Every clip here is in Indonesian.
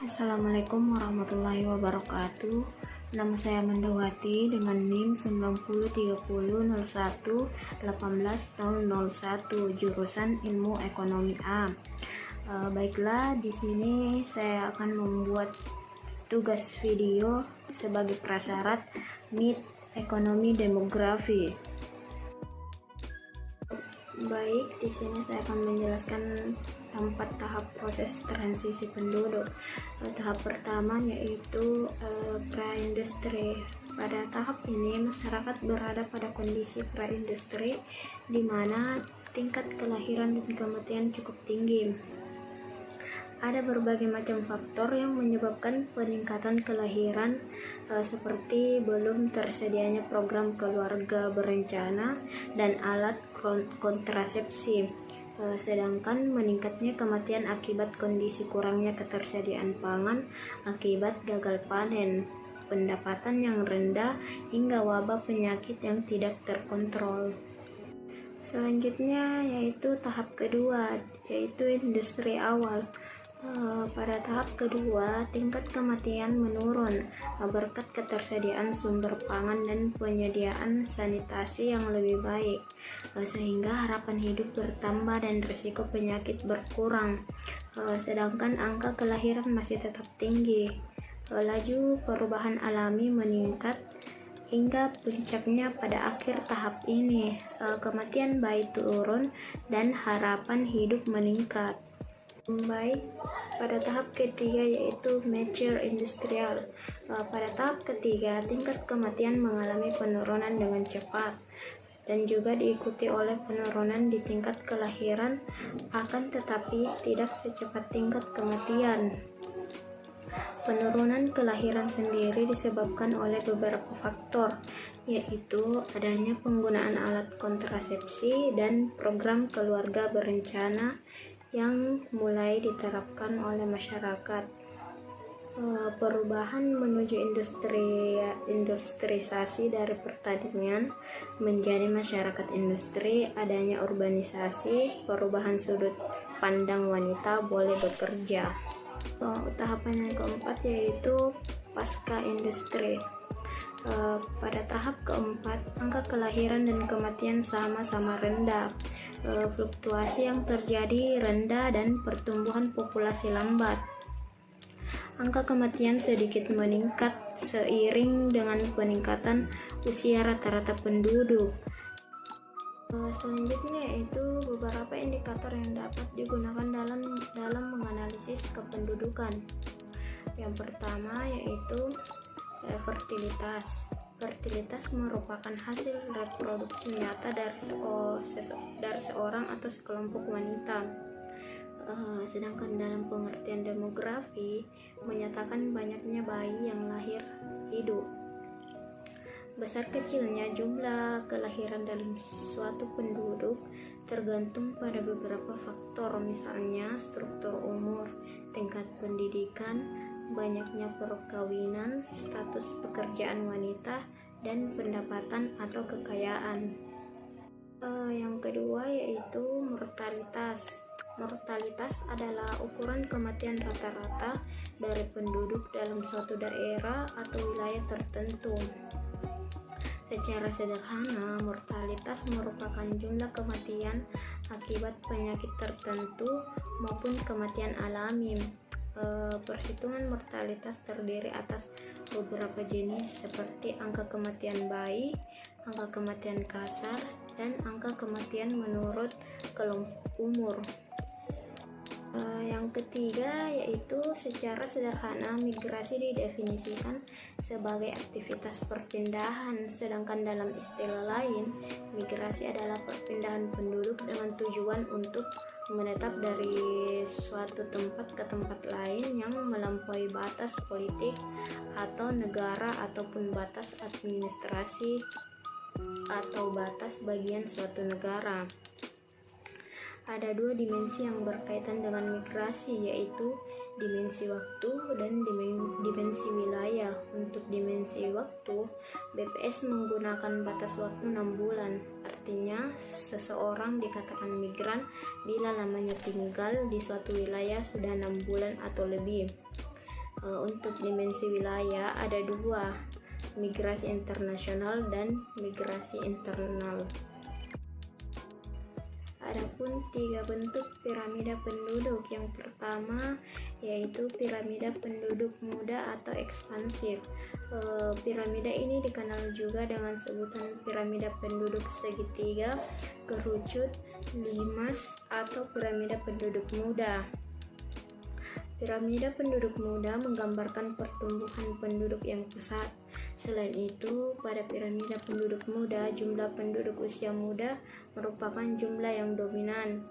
Assalamualaikum warahmatullahi wabarakatuh. Nama saya Mandawati dengan NIM 903001180001 jurusan Ilmu Ekonomi A. Baiklah, di sini saya akan membuat tugas video sebagai prasyarat MIT Ekonomi Demografi. Baik, di sini saya akan menjelaskan 4 tahap proses transisi penduduk. Tahap pertama yaitu pra-industri. Pada tahap ini masyarakat berada pada kondisi pra-industri di mana tingkat kelahiran dan kematian cukup tinggi. Ada berbagai macam faktor yang menyebabkan peningkatan kelahiran, seperti belum tersedianya program keluarga berencana dan alat kontrasepsi, sedangkan meningkatnya kematian akibat kondisi kurangnya ketersediaan pangan akibat gagal panen, pendapatan yang rendah, hingga wabah penyakit yang tidak terkontrol. Selanjutnya yaitu tahap kedua, yaitu industri awal. Pada tahap kedua, tingkat kematian menurun berkat ketersediaan sumber pangan dan penyediaan sanitasi yang lebih baik, sehingga harapan hidup bertambah dan risiko penyakit berkurang, sedangkan angka kelahiran masih tetap tinggi. Laju perubahan alami meningkat hingga puncaknya pada akhir tahap ini, kematian bayi turun dan harapan hidup meningkat. Baik, pada tahap ketiga yaitu mature industrial. Pada tahap ketiga, tingkat kematian mengalami penurunan dengan cepat dan juga diikuti oleh penurunan di tingkat kelahiran, akan tetapi tidak secepat tingkat kematian. Penurunan kelahiran sendiri disebabkan oleh beberapa faktor, yaitu adanya penggunaan alat kontrasepsi dan program keluarga berencana yang mulai diterapkan oleh masyarakat. Perubahan menuju industrialisasi dari pertanian menjadi masyarakat industri, adanya urbanisasi, perubahan sudut pandang wanita boleh bekerja. Tahapan yang keempat yaitu pasca industri. Pada tahap keempat, angka kelahiran dan kematian sama-sama rendah. Fluktuasi yang terjadi rendah dan pertumbuhan populasi lambat. Angka kematian sedikit meningkat seiring dengan peningkatan usia rata-rata penduduk. Selanjutnya yaitu beberapa indikator yang dapat digunakan dalam menganalisis kependudukan. Yang pertama yaitu fertilitas. Fertilitas merupakan hasil reproduksi nyata dari seorang atau sekelompok wanita. Sedangkan dalam pengertian demografi menyatakan banyaknya bayi yang lahir hidup. Besar kecilnya jumlah kelahiran dalam suatu penduduk tergantung pada beberapa faktor, misalnya struktur umur, tingkat pendidikan, banyaknya perkawinan, status pekerjaan wanita, dan pendapatan atau kekayaan. Yang kedua yaitu mortalitas. Mortalitas adalah ukuran kematian rata-rata dari penduduk dalam suatu daerah atau wilayah tertentu. Secara sederhana, mortalitas merupakan jumlah kematian akibat penyakit tertentu maupun kematian alami. Perhitungan mortalitas terdiri atas beberapa jenis seperti angka kematian bayi, angka kematian kasar, dan angka kematian menurut kelompok umur. Yang ketiga yaitu secara sederhana migrasi didefinisikan sebagai aktivitas perpindahan, sedangkan dalam istilah lain migrasi adalah perpindahan penduduk dengan tujuan untuk menetap dari suatu tempat ke tempat lain yang melampaui batas politik atau negara ataupun batas administrasi atau batas bagian suatu negara. Ada 2 dimensi yang berkaitan dengan migrasi, yaitu dimensi waktu dan dimensi wilayah. Untuk dimensi waktu, BPS menggunakan batas waktu 6 bulan. Artinya, seseorang dikatakan migran bila lamanya tinggal di suatu wilayah sudah 6 bulan atau lebih. Untuk dimensi wilayah ada dua, migrasi internasional dan migrasi internal. Adapun tiga bentuk piramida penduduk. Yang pertama yaitu piramida penduduk muda atau ekspansif. Piramida ini dikenal juga dengan sebutan piramida penduduk segitiga, kerucut, limas, atau piramida penduduk muda. Piramida penduduk muda menggambarkan pertumbuhan penduduk yang pesat. Selain itu, pada piramida penduduk muda, jumlah penduduk usia muda merupakan jumlah yang dominan.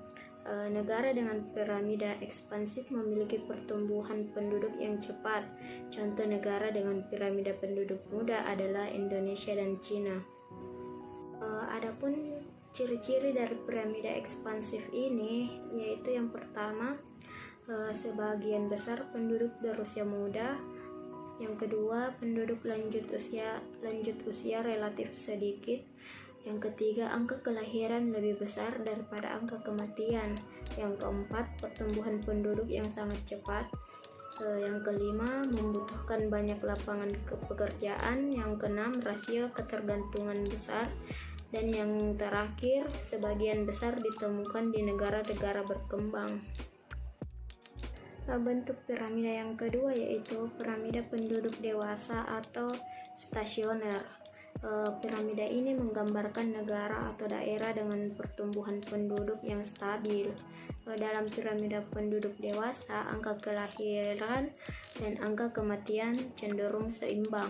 Negara dengan piramida ekspansif memiliki pertumbuhan penduduk yang cepat. Contoh negara dengan piramida penduduk muda adalah Indonesia dan Cina. Adapun ciri-ciri dari piramida ekspansif ini yaitu yang pertama, sebagian besar penduduk berusia muda. Yang kedua, penduduk lanjut usia relatif sedikit. Yang ketiga, angka kelahiran lebih besar daripada angka kematian. Yang keempat, pertumbuhan penduduk yang sangat cepat. Yang kelima, membutuhkan banyak lapangan pekerjaan. Yang keenam, rasio ketergantungan besar. Dan yang terakhir, sebagian besar ditemukan di negara-negara berkembang. Bentuk piramida yang kedua yaitu piramida penduduk dewasa atau stasioner. Piramida ini menggambarkan negara atau daerah dengan pertumbuhan penduduk yang stabil. Dalam piramida penduduk dewasa, angka kelahiran dan angka kematian cenderung seimbang.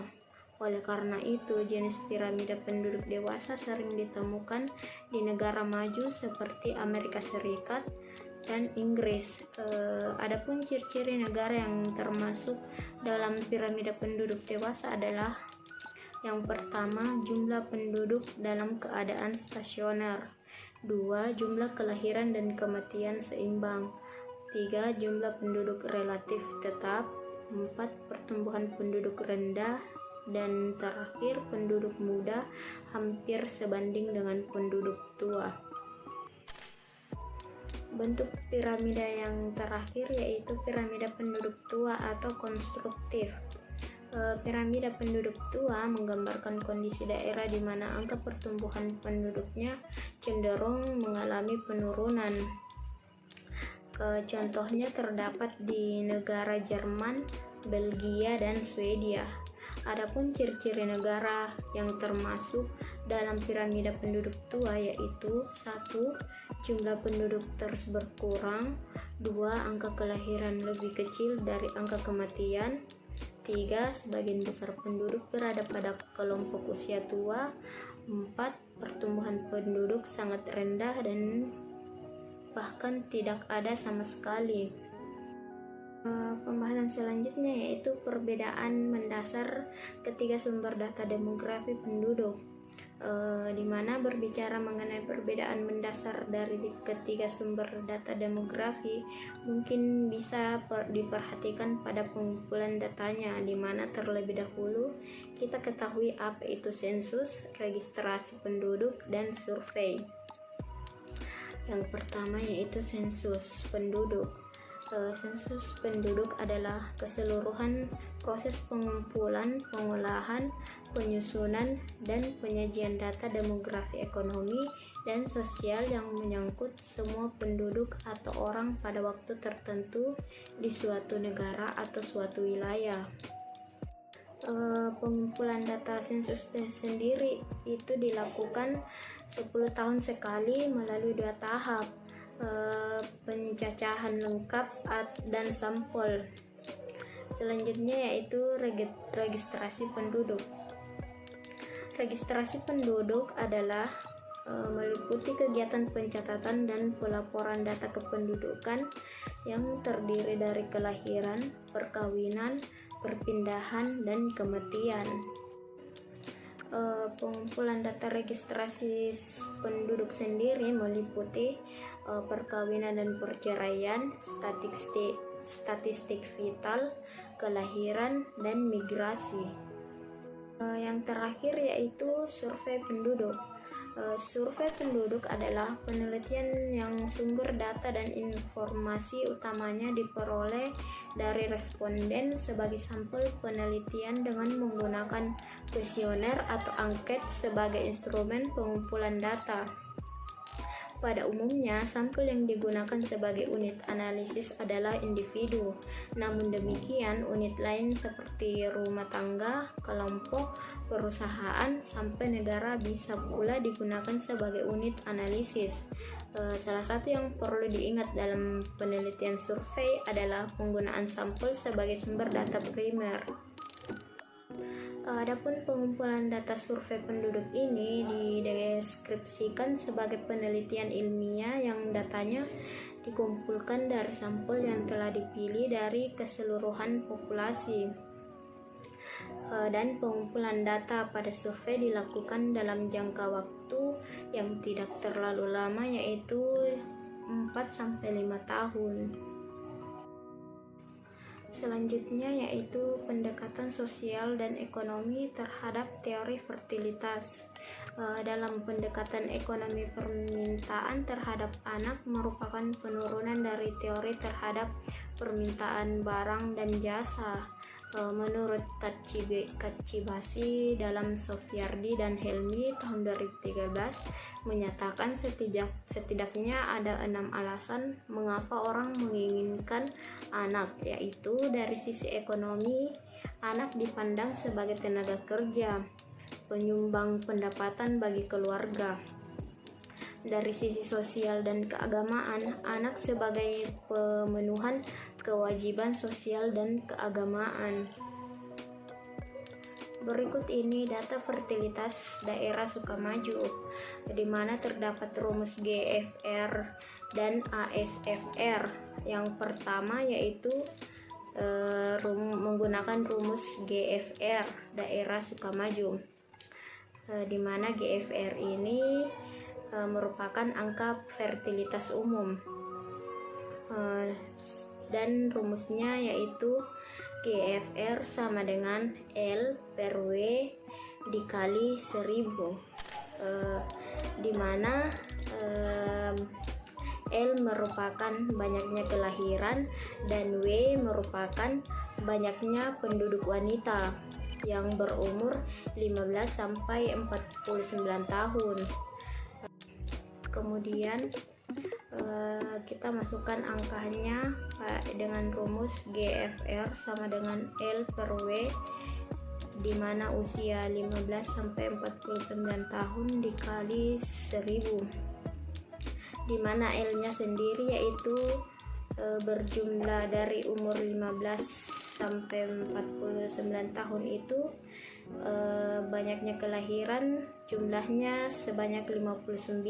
Oleh karena itu, jenis piramida penduduk dewasa sering ditemukan di negara maju seperti Amerika Serikat dan Inggris. Adapun ciri-ciri negara yang termasuk dalam piramida penduduk dewasa adalah yang pertama, jumlah penduduk dalam keadaan stasioner. 2. Jumlah kelahiran dan kematian seimbang. 3. Jumlah penduduk relatif tetap. 4. Pertumbuhan penduduk rendah. Dan terakhir, penduduk muda hampir sebanding dengan penduduk tua. Bentuk piramida yang terakhir yaitu piramida penduduk tua atau konstruktif. Piramida penduduk tua menggambarkan kondisi daerah di mana angka pertumbuhan penduduknya cenderung mengalami penurunan. Contohnya terdapat di negara Jerman, Belgia, dan Swedia. Adapun ciri-ciri negara yang termasuk dalam piramida penduduk tua yaitu 1. Jumlah penduduk terus berkurang. 2. Angka kelahiran lebih kecil dari angka kematian. 3. Sebagian besar penduduk berada pada kelompok usia tua. 4. Pertumbuhan penduduk sangat rendah dan bahkan tidak ada sama sekali. Pembahasan selanjutnya yaitu perbedaan mendasar ketiga sumber data demografi penduduk. Di mana berbicara mengenai perbedaan mendasar dari ketiga sumber data demografi mungkin bisa diperhatikan pada pengumpulan datanya, di mana terlebih dahulu kita ketahui apa itu sensus, registrasi penduduk, dan survei. Yang pertama yaitu sensus penduduk. Sensus penduduk adalah keseluruhan proses pengumpulan, pengolahan, penyusunan, dan penyajian data demografi ekonomi dan sosial yang menyangkut semua penduduk atau orang pada waktu tertentu di suatu negara atau suatu wilayah. Pengumpulan data sensus sendiri itu dilakukan 10 tahun sekali melalui 2 tahap, pencacahan lengkap dan sampel. Selanjutnya yaitu registrasi penduduk. Registrasi penduduk adalah meliputi kegiatan pencatatan dan pelaporan data kependudukan yang terdiri dari kelahiran, perkawinan, perpindahan, dan kematian. Pengumpulan data registrasi penduduk sendiri meliputi perkawinan dan perceraian, statistik vital, kelahiran, dan migrasi. Yang terakhir yaitu survei penduduk. Survei penduduk adalah penelitian yang sumber data dan informasi utamanya diperoleh dari responden sebagai sampel penelitian dengan menggunakan kuesioner atau angket sebagai instrumen pengumpulan data. Pada umumnya, sampel yang digunakan sebagai unit analisis adalah individu. Namun demikian, unit lain seperti rumah tangga, kelompok, perusahaan, sampai negara bisa pula digunakan sebagai unit analisis. Salah satu yang perlu diingat dalam penelitian survei adalah penggunaan sampel sebagai sumber data primer. Adapun pengumpulan data survei penduduk ini dideskripsikan sebagai penelitian ilmiah yang datanya dikumpulkan dari sampel yang telah dipilih dari keseluruhan populasi. Dan pengumpulan data pada survei dilakukan dalam jangka waktu yang tidak terlalu lama, yaitu 4-5 tahun. Selanjutnya yaitu pendekatan sosial dan ekonomi terhadap teori fertilitas. Dalam pendekatan ekonomi, permintaan terhadap anak merupakan penurunan dari teori terhadap permintaan barang dan jasa. Menurut Kacibasi dalam Sofiardi dan Helmi tahun 2013 menyatakan setidaknya ada 6 alasan mengapa orang menginginkan anak, yaitu dari sisi ekonomi, anak dipandang sebagai tenaga kerja, penyumbang pendapatan bagi keluarga. Dari sisi sosial dan keagamaan, anak sebagai pemenuhan kewajiban sosial dan keagamaan. Berikut ini data fertilitas daerah Sukamaju, di mana terdapat rumus GFR dan ASFR. Yang pertama yaitu menggunakan rumus GFR daerah Sukamaju, di mana GFR ini merupakan angka fertilitas umum, dan rumusnya yaitu GFR sama dengan L per W dikali 1000, di mana L merupakan banyaknya kelahiran dan W merupakan banyaknya penduduk wanita yang berumur 15 sampai 49 tahun. Kemudian kita masukkan angkanya dengan rumus GFR sama dengan L per W, di mana usia 15 sampai 49 tahun dikali 1000, di mana L-nya sendiri yaitu berjumlah dari umur 15 sampai 49 tahun itu banyaknya kelahiran jumlahnya sebanyak 59,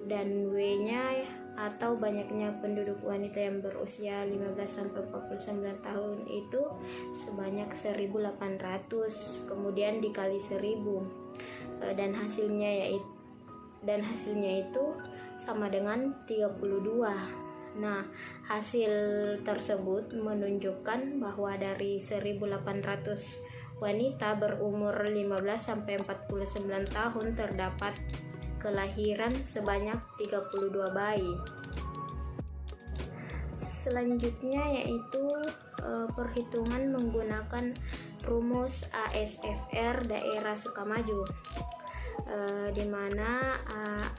dan W-nya atau banyaknya penduduk wanita yang berusia 15 sampai 49 tahun itu sebanyak 1800, kemudian dikali 1000, dan hasilnya itu sama dengan 32. Nah, hasil tersebut menunjukkan bahwa dari 1800 wanita berumur 15 sampai 49 tahun terdapat kelahiran sebanyak 32 bayi. Selanjutnya yaitu perhitungan menggunakan rumus ASFR daerah Sukamaju, di mana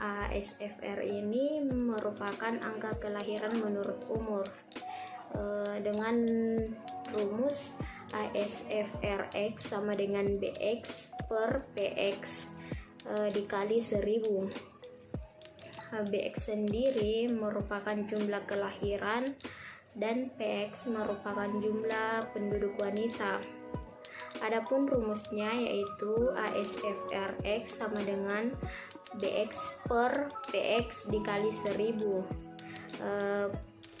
ASFR ini merupakan angka kelahiran menurut umur, dengan rumus ASFRX sama dengan BX per PX dikali 1000. BX sendiri merupakan jumlah kelahiran dan PX merupakan jumlah penduduk wanita. Adapun rumusnya yaitu ASFRX sama dengan BX per PX dikali 1000,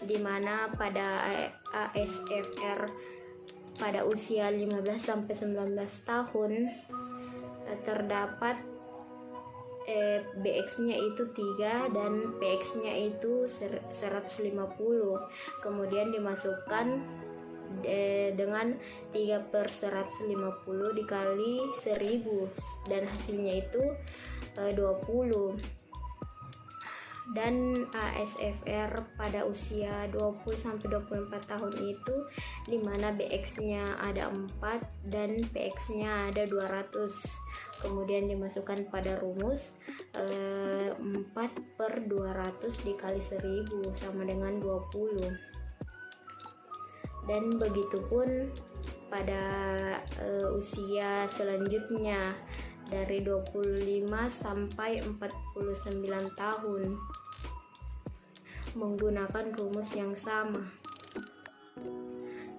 di mana pada ASFR pada usia 15 sampai 19 tahun terdapat BX-nya itu 3 dan PX-nya itu 150, kemudian dimasukkan dengan 3 per 150 dikali 1000, dan hasilnya itu 20 dan ASFR pada usia 20-24 tahun itu, dimana BX-nya ada 4 dan PX-nya ada 200. Kemudian dimasukkan pada rumus 4/200 dikali 1000 sama dengan 20. Dan begitupun pada usia selanjutnya dari 25 sampai 49 tahun menggunakan rumus yang sama.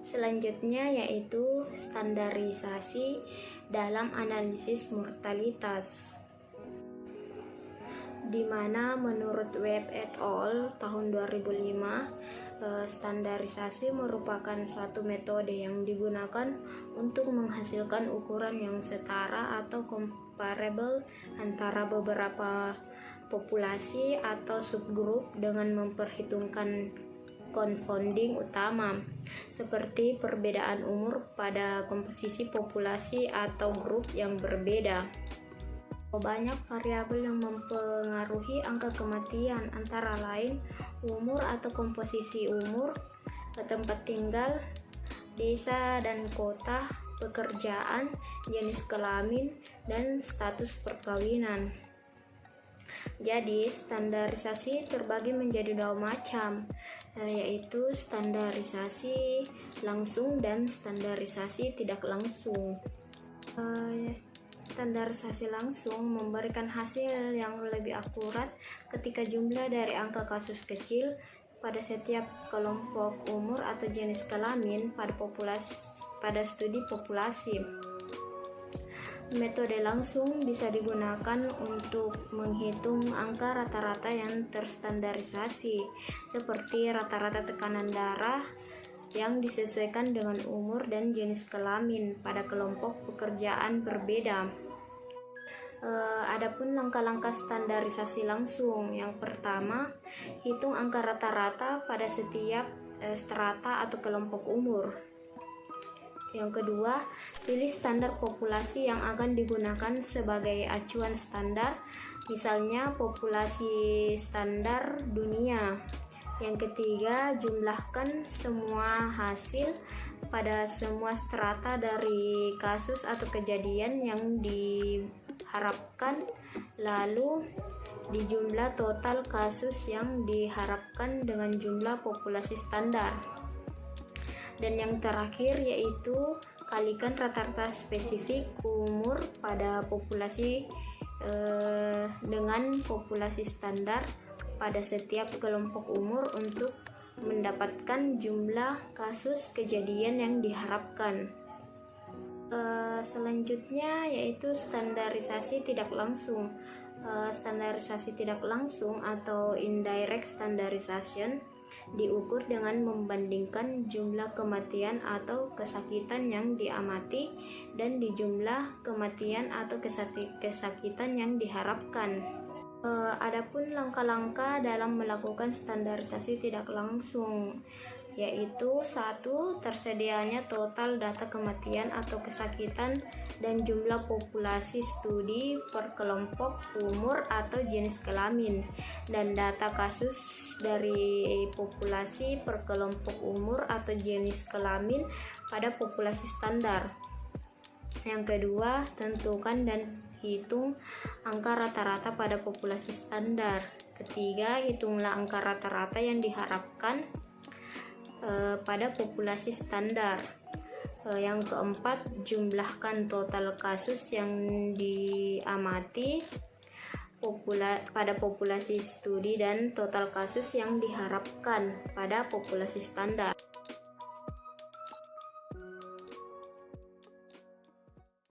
Selanjutnya yaitu standarisasi dalam analisis mortalitas, di mana menurut Webb et al. Tahun 2005, standarisasi merupakan suatu metode yang digunakan untuk menghasilkan ukuran yang setara atau comparable antara beberapa populasi atau subgrup dengan memperhitungkan confounding utama seperti perbedaan umur pada komposisi populasi atau grup yang berbeda. Banyak variabel yang mempengaruhi angka kematian, antara lain umur atau komposisi umur, tempat tinggal, desa dan kota, pekerjaan, jenis kelamin, dan status perkawinan. Jadi, standarisasi terbagi menjadi 2 macam, yaitu standarisasi langsung dan standarisasi tidak langsung. Standarisasi langsung memberikan hasil yang lebih akurat ketika jumlah dari angka kasus kecil pada setiap kelompok umur atau jenis kelamin pada studi populasi. Metode langsung bisa digunakan untuk menghitung angka rata-rata yang terstandarisasi, seperti rata-rata tekanan darah yang disesuaikan dengan umur dan jenis kelamin pada kelompok pekerjaan berbeda. Adapun langkah-langkah standarisasi langsung, yang pertama, hitung angka rata-rata pada setiap strata atau kelompok umur. Yang kedua, pilih standar populasi yang akan digunakan sebagai acuan standar, misalnya populasi standar dunia. Yang ketiga, jumlahkan semua hasil pada semua strata dari kasus atau kejadian yang diharapkan, lalu dijumlah total kasus yang diharapkan dengan jumlah populasi standar. Dan yang terakhir yaitu kalikan rata-rata spesifik umur pada populasi dengan populasi standar pada setiap kelompok umur untuk mendapatkan jumlah kasus kejadian yang diharapkan. Selanjutnya yaitu standarisasi tidak langsung. Standarisasi tidak langsung atau indirect standardization diukur dengan membandingkan jumlah kematian atau kesakitan yang diamati dan di jumlah kematian atau kesakitan yang diharapkan. Adapun langkah-langkah dalam melakukan standarisasi tidak langsung, yaitu 1. Tersedianya total data kematian atau kesakitan dan jumlah populasi studi per kelompok umur atau jenis kelamin, dan data kasus dari populasi per kelompok umur atau jenis kelamin pada populasi standar. Yang kedua, tentukan dan hitung angka rata-rata pada populasi standar. Ketiga, hitunglah angka rata-rata yang diharapkan pada populasi standar. Yang keempat, jumlahkan total kasus yang diamati pada populasi studi dan total kasus yang diharapkan pada populasi standar.